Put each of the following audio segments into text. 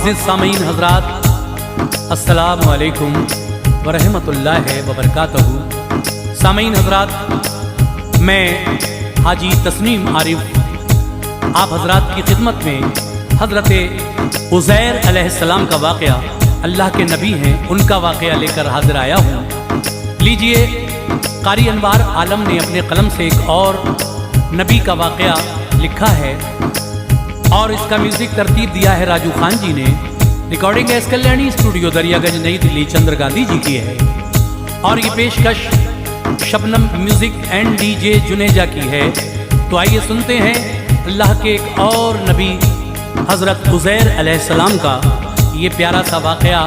मोअज़्ज़िज़ सामीन हज़रात, अस्सलामु अलैकुम व रहमतुल्लाहि व बरकातहू। सामीन हज़रात, मैं हाजी तस्नीम आरिफ आप हज़रात की खिदमत में हज़रत उज़ैर अलैहिस्सलाम का वाक़या, अल्लाह के नबी हैं, उनका वाक़या लेकर हाजिर आया हूँ। लीजिए, कारी अनवार आलम ने अपने कलम से एक और नबी का वाक़या लिखा है और इसका म्यूज़िक तरतीब दिया है राजू खान जी ने। Recording S Kalyani studio Daryaganj नई दिल्ली चंद्र गांधी जी की है और ये पेशकश Shabnam music and DJ Juneja की है। तो आइए सुनते हैं अल्लाह के एक और नबी हज़रत उज़ैर अलैहिस्सलाम का ये प्यारा सा वाक़या।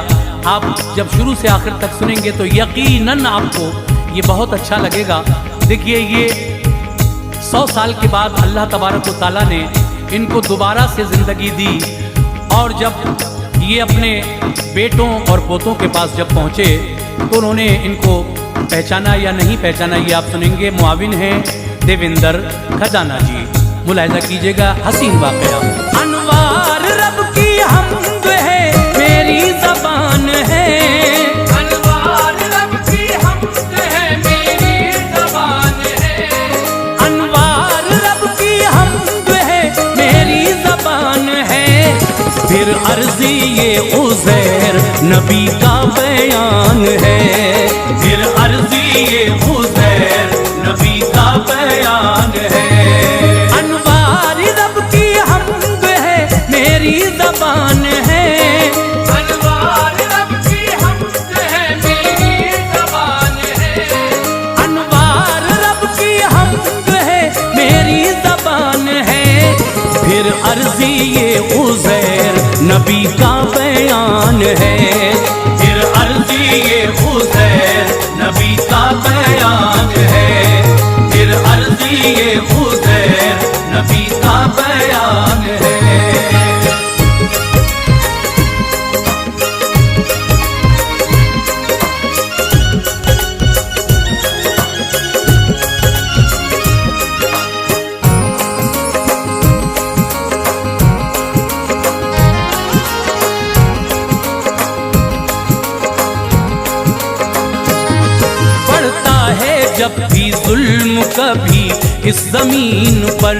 आप जब शुरू से आखिर तक सुनेंगे तो यकीनन आपको ये बहुत अच्छा लगेगा। देखिए, ये 100 साल के बाद अल्लाह तबारक व तआला ने इनको दोबारा से ज़िंदगी दी और जब ये अपने बेटों और पोतों के पास जब पहुँचे तो उन्होंने इनको पहचाना या नहीं पहचाना, ये आप सुनेंगे। मुआविन हैं देवेंद्र खजाना जी, मुलाहिज़ा कीजिएगा हसीन वाक़या। अनवार रब की हम्द है, मेरी ज़बान है। अनवार रब की हम्द है, मेरी ज़बान है। अनवार रब की हम्द है, मेरी ज़बान है। फिर अर्ज़ी ये उज़ैर नबी का बयान है। फिर अर्ज़ी ये उज़ैर नबी का बयान है। अनवार रब की हम्द है, मेरी ज़बान है। अनवार रब की हम्द है, मेरी ज़बान है। अनवार रब की हम्द है, मेरी ज़बान है। फिर अर्ज़ी ये उज़ैर नबी का बयान है। फिर अर्ज़ी ये उज़ैर नबी का बयान है। फिर अर्ज़ी ये उज़ैर नबी का बयान है। जब भी जुल्म कभी इस जमीन पर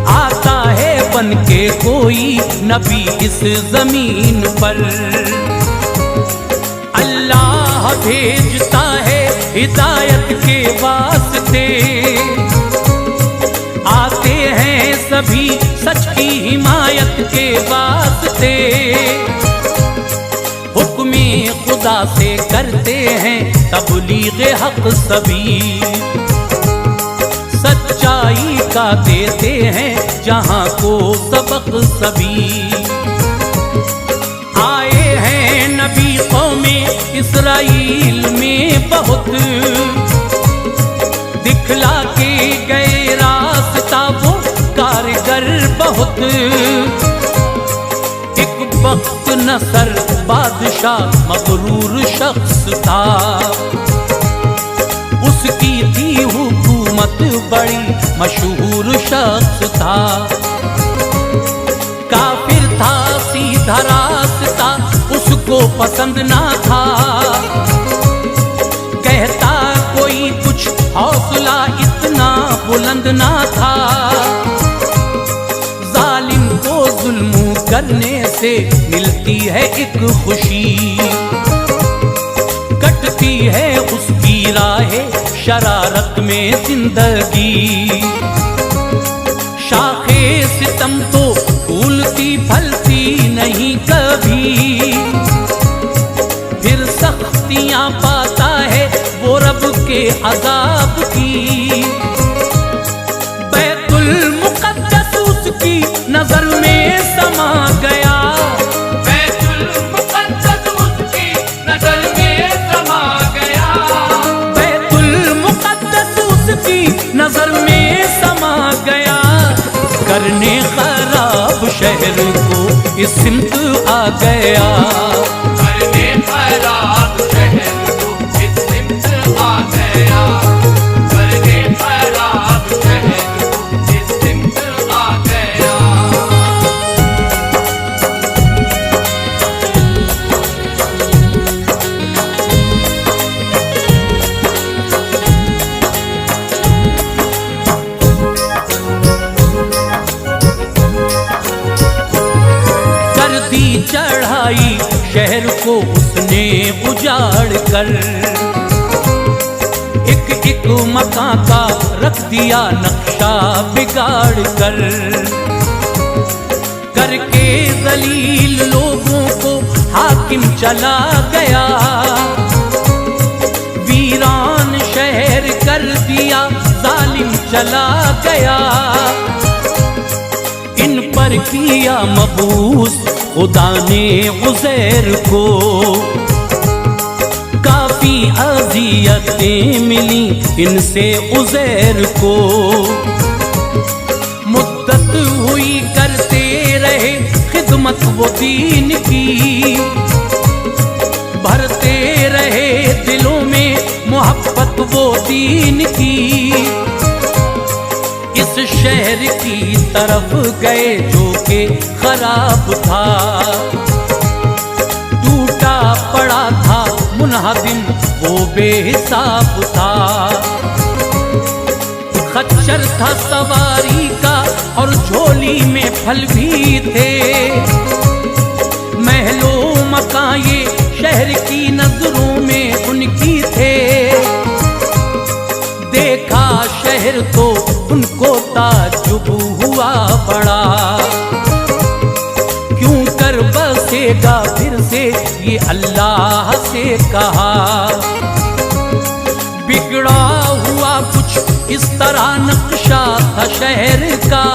आता है बन के कोई नबी इस जमीन पर, अल्लाह भेजता है हिदायत के वास्ते। आते हैं सभी सच की हिमायत के वास्ते। हुक्मे खुदा से करते हैं तबलीग हक सभी। सच्चाई का देते हैं जहां को सबक सभी। आए हैं नबी कौमे इस्राइल में बहुत, दिखला के गए रास्ता वो कारगर बहुत। एक वक्त नसर बादशाह मगरूर शख्स था, उसकी थी हुकूमत बड़ी मशहूर शख्स था। काफिर था सीधा रास्ता उसको पसंद ना था। कहता कोई कुछ हौसला इतना बुलंद ना था। जालिम को जुल्म करने से मिलती है एक खुशी, कटती है उसकी राहें शरारत में जिंदगी। शाखे सितम तो फूलती फलती नहीं कभी। फिर सख्तियां पाता है वो रब के अज़ाब की। बैतुल मुक़द्दस उसकी नजर में समा गया। बैतुल मुक़द्दस उसकी नजर में समा गया। बैतुल मुक़द्दस उसकी नजर में समा गया। करने खराब शहर को इस सिमत आ गया। करने खराब शहर को इस सिमत आ गया। करने खराब शहर को इस सिमत आ गया। कर, एक मकान का रख दिया नक्शा बिगाड़ कर, करके जलील लोगों को हाकिम चला गया, वीरान शहर कर दिया जालिम चला गया। इन पर किया मबूस खुदा ने उज़ैर को, काफी अज़ियतें मिली इनसे उज़ैर को। मुद्दत हुई करते रहे खिदमत वो दीन की, भरते रहे दिलों में मोहब्बत वो दीन की। इस शहर की तरफ गए जो कि खराब था, टूटा पड़ा था मुनहदिम वो बेहिसाब था। खच्चर था सवारी का और झोली में फल भी थे, महलो मकान ये शहर की नजरों में उनकी थे। देखा शहर तो उनको ताज्जुब हुआ बड़ा, क्यों कर बसेगा फिर से ये अल्लाह से कहा। बिगड़ा हुआ कुछ इस तरह नक्शा था शहर का,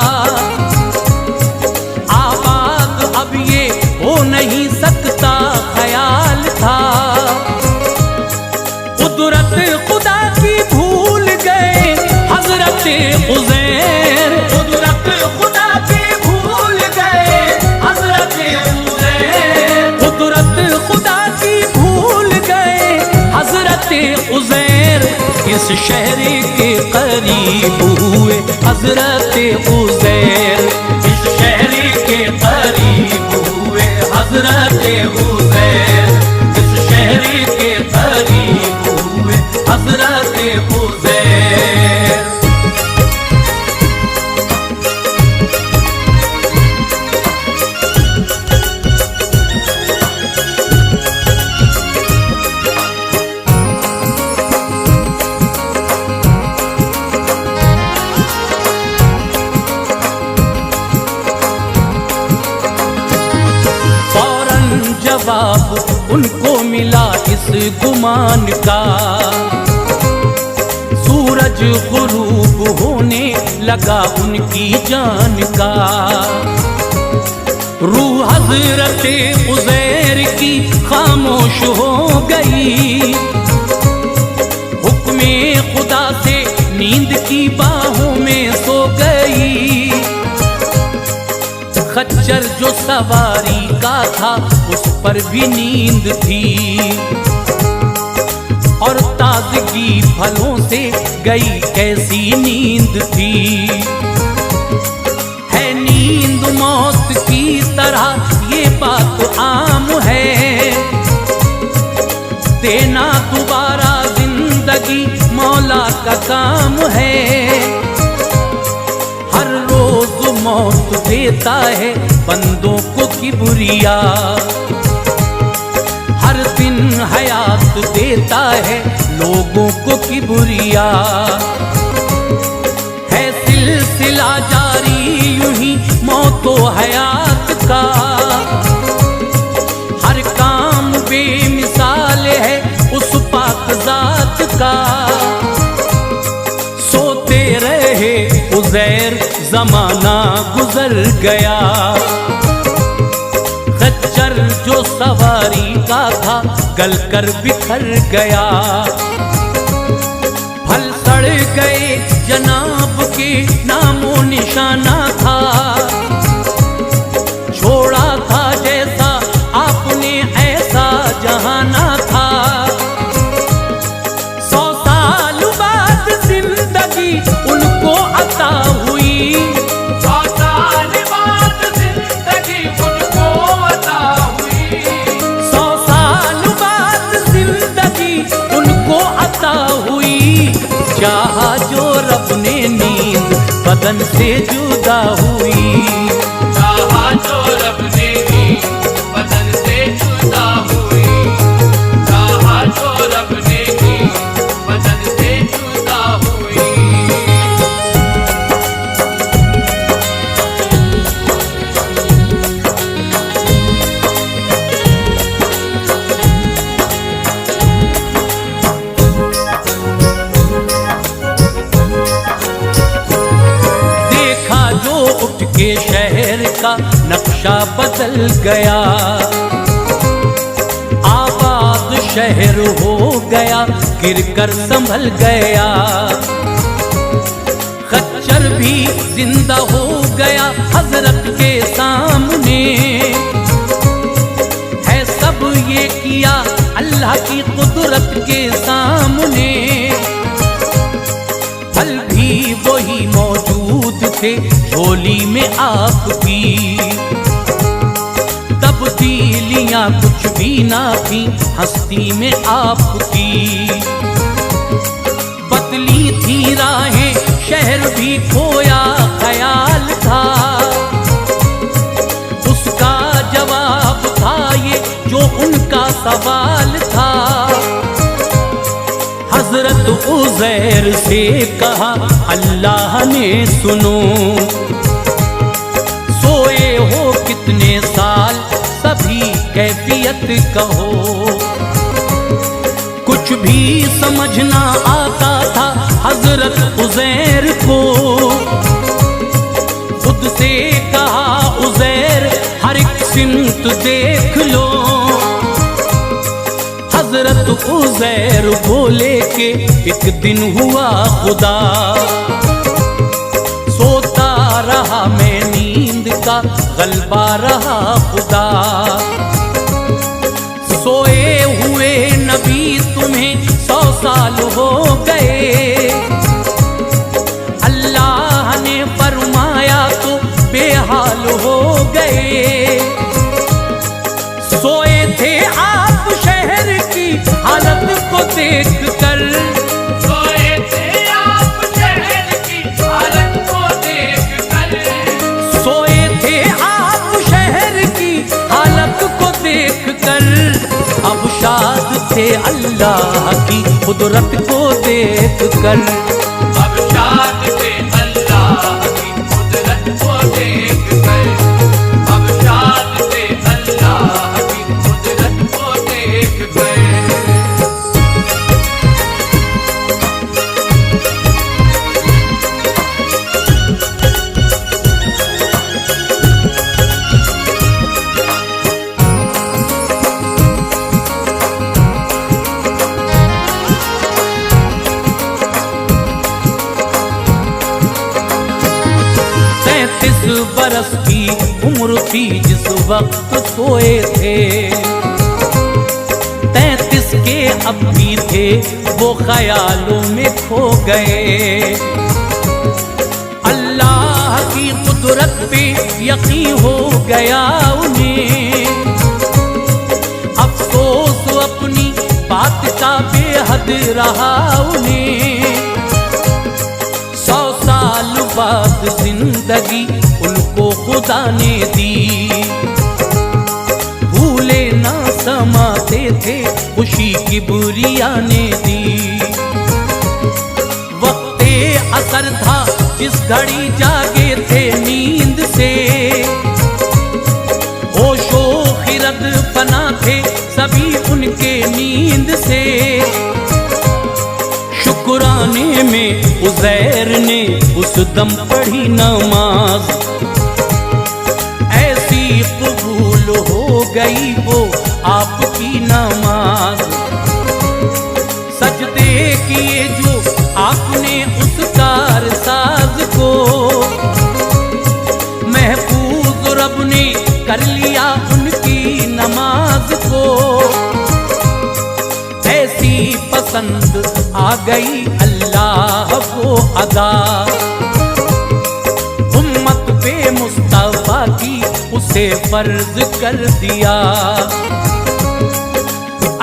आबाद अब ये हो नहीं सकता ख्याल था। कुदरत खुदा की भूल गए हजरत उज़ैर, कुदरत खुदा की भूल गए हजरत उज़ैर, कुदरत खुदा की भूल गए हजरत उज़ैर। इस शहर के करीब हुए हजरत उज़ैर, इस शहर के करीब हुए हजरत उज़ैर, इस शहर के करीब हुए हजरत उज़ैर। जवाब उनको मिला इस गुमान का, सूरज गुरूब होने लगा उनकी जान का। रूह हजरत उज़ैर की खामोश हो गई, हुक्मे खुदा से नींद की बाहों में सो गई। खच्चर जो सवारी का था उस पर भी नींद थी, और ताजगी फलों से गई कैसी नींद थी। है नींद मौत की तरह ये बात आम है, देना दोबारा जिंदगी मौला का काम है। हर रोज मौत देता है बंदों को किबरिया, हर दिन हयात देता है लोगों को किबरिया। है सिलसिला जारी यूं ही मौतो हयात का, हर काम बेमिसाल है उस पाक ज़ात का। सोते रहे उज़ैर ज़माना गुजर गया, खच्चर जो सवारी का था गल कर बिखर गया। फल सड़ गए जनाब के नामो निशाना था, छोड़ा था जैसा आपने ऐसा जहाना था। 100 साल बाद जिंदगी उनको अता हुई, 100 साल बाद जिंदगी उनको अता हुई, 100 साल बाद जिंदगी उनको अता हुई। चाहा जो रब ने नींद बदन से जुदा हुई, चाहा जो रब ने नींद बदन से जुदा हुई, चाहा जो रब उनके शहर का नक्शा बदल गया। आबाद शहर हो गया, गिरकर संभल गया। खच्चर भी जिंदा हो गया हजरत के सामने। है सब ये किया अल्लाह की कुदरत के सामने। फल भी वही मौजूद थे झोली में आपकी। तब्दीलियां कुछ भी ना थी हस्ती में आपकी। बदली थी राहें, शहर भी खोया ख्याल था। उसका जवाब था ये जो उनका सवाल था। हजरत उज़ैर से कहा अल्लाह ने सुनो। सोए हो कितने साल सभी कैफियत कहो। कुछ भी समझना आता था हजरत उज़ैर को। खुद से कहा उज़ैर हर एक सिमत देख लो। हजरत उज़ैर बोले के एक दिन हुआ खुदा। सोता रहा मैं नींद का गलबा रहा खुदा। सोए हुए नबी तुम्हें 100 साल हो गए। अल्लाह ने फरमाया तो बेहाल हो गए। सोए थे आप शहर की हालत को देख कर। सोए थे आप शहर की हालत को देख कर। सोए थे आप शहर की हालत को देख कर। अब शाद थे अल्लाह की कुदरत को देख कर। अब शाद थे अल्लाह की कुदरत को देख कर। अब शाद थे अल्लाह की कुदरत को देख कर। बरस की उम्र थी जिस वक्त सोए थे। 33 के अब भी थे वो ख्यालों में खो गए। अल्लाह की कुदरत पे यकीन हो गया उन्हें। अफसोस अपनी बात का बेहद रहा उन्हें। 100 साल बाद जिंदगी उनको खुदा ने दी। भूले ना समाते थे खुशी की बुरिया ने दी। वक्ते असर था जिस घड़ी जागे थे नींद से। होशो खिरद फना थे सभी उनके नींद से। शुक्राने में उज़ैर ने उस दम पढ़ी नमाज। ऐसी कबूल हो गई वो आपकी नमाज। सजदे किए जो आपने उस कारसाज को। महफूज रब ने कर लिया उनकी नमाज को। ऐसी पसंद आ गई अल्लाह को अदा। उम्मत पे मुस्तफा की उसे फर्ज कर दिया।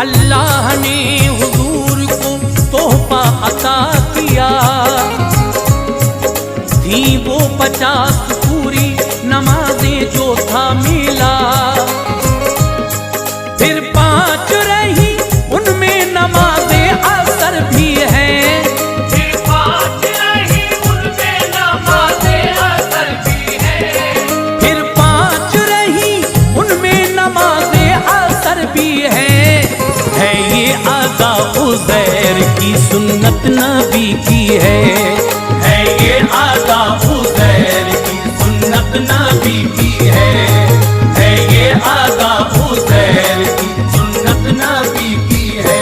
अल्लाह ने हुजूर को तोहफा अता किया। थी वो 50 पूरी नमाजें जो था मिला। फिर 5 रही उनमें नमाज़े असर भी है। फिर 5 रही उनमें नमाज़े असर भी है। फिर 5 रही उनमें नमाज़े असर भी है ये आदा उज़ैर की सुन्नत नबी की है ये आदा उज़ैर की सुन्नत सुन्नत नबी की है ये आदाब उज़ैर की सुन्नत नबी की है।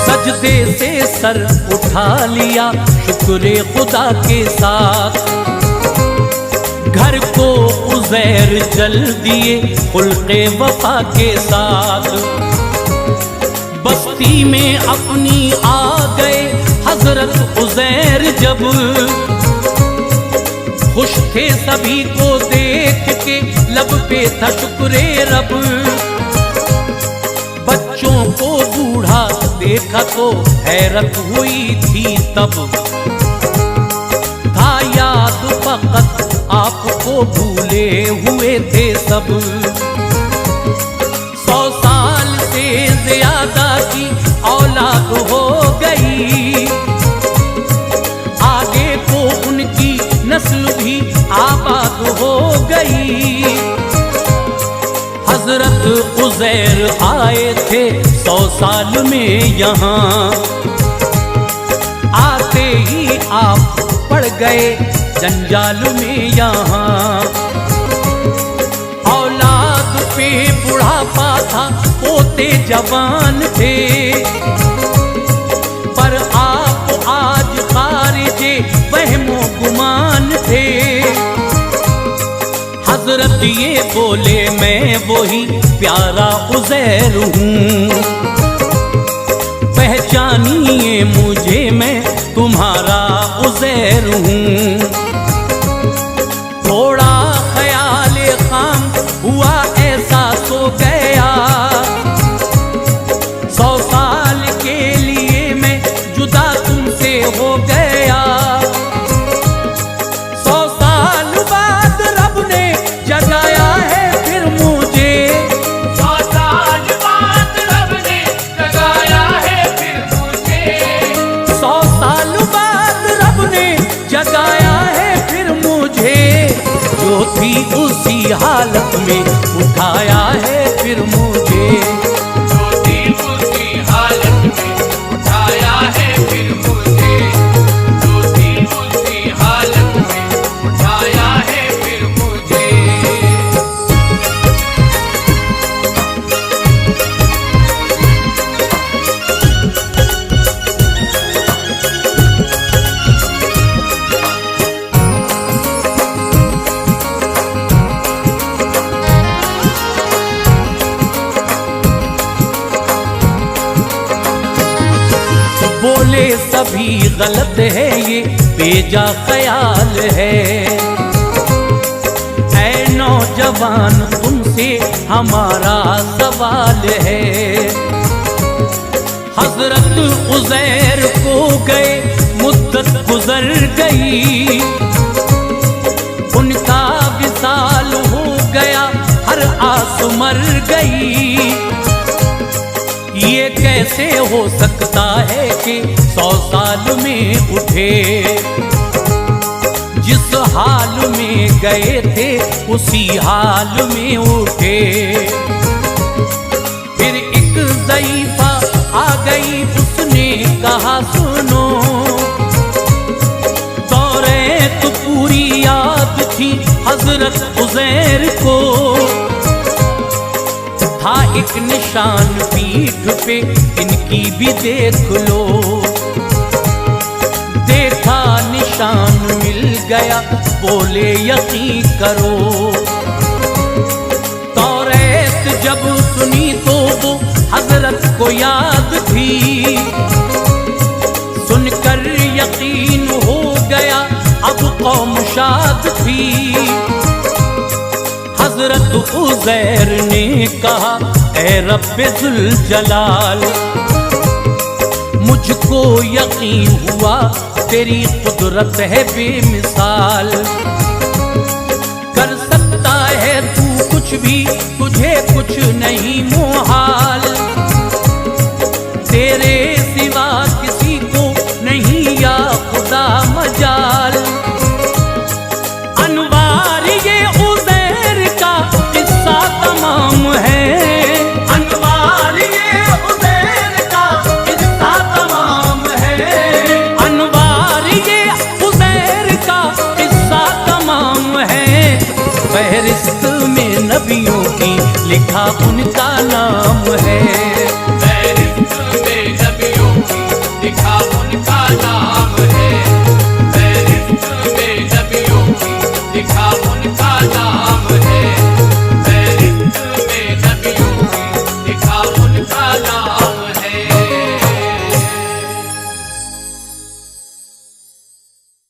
सजदे से सर उठा लिया शुक्र खुदा के साथ, घर को उज़ैर जल दिए खुल्क़े वफा के साथ। बस्ती में अपनी आ गए हजरत उज़ैर जब, खुश थे सभी को देख के लब पे था शुक्र रब। बच्चों को बूढ़ा देखा तो हैरत हुई थी तब, था याद फकत आपको भूले हुए थे सब। 100 साल से ज्यादा की औलाद हो गई, आगे को उनकी नस्ल भी आबाद हो गई। हजरत उज़ैर आए थे 100 साल में यहाँ, आते ही आप पड़ गए जंजाल में यहाँ। औलाद पे बुढ़ापा था, पोते जवान थे, पर आप आज खारिजे वहमो गुमान थे। हजरत ये बोले मैं वही प्यारा उज़ैर हूँ, पहचानिए मुझे मैं तुम्हारा उज़ैर हूँ। थोड़ा ख्याल खाम हुआ एहसास हो गया, 100 साल के लिए मैं जुदा तुमसे हो गया। 100 साल बाद रब ने जगाया है फिर मुझे, 100 साल बाद रब ने जगाया है फिर मुझे। 100 साल बाद रब ने जगाया है फिर मुझे, जो थी उसी हालत में उठाया है फिर मुझे। जो थी उसी हालत में उठाया है फिर मुझे, जो थी उसी हालत में उठाया है फिर मुझे। बोले सभी गलत है ये बेजा ख्याल है, ऐ नौजवान तुमसे हमारा सवाल है। हजरत उज़ैर को गए मुद्दत गुजर गई, उनका विसाल हो गया हर आस मर गई। ये कैसे हो सकता है कि 100 साल में उठे, जिस हाल में गए थे उसी हाल में उठे। फिर एक ज़ईफ़ा आ गई, उसने कहा सुनो, तौरेत पूरी याद थी हजरत उज़ैर को, था एक निशान पीठ पे इनकी भी देख लो। देखा निशान मिल गया, बोले यकीन करो। तौरेत जब सुनी तो वो हजरत को याद थी, सुनकर यकीन हो गया अब कौम शाद थी। हजरत उज़ैर ने कहा ऐ रब्बे ज़ुल जलाल, मुझको यकीन हुआ तेरी कुदरत है बेमिसाल। कर सकता है तू कुछ भी, तुझे कुछ नहीं मुहाल। तेरे सिवा किसी को नहीं या खुदा मजाल। लिखा उनका नाम है। फहरिस्त में नबियों की लिखा उनका नाम है। फहरिस्त में नबियों की लिखा उनका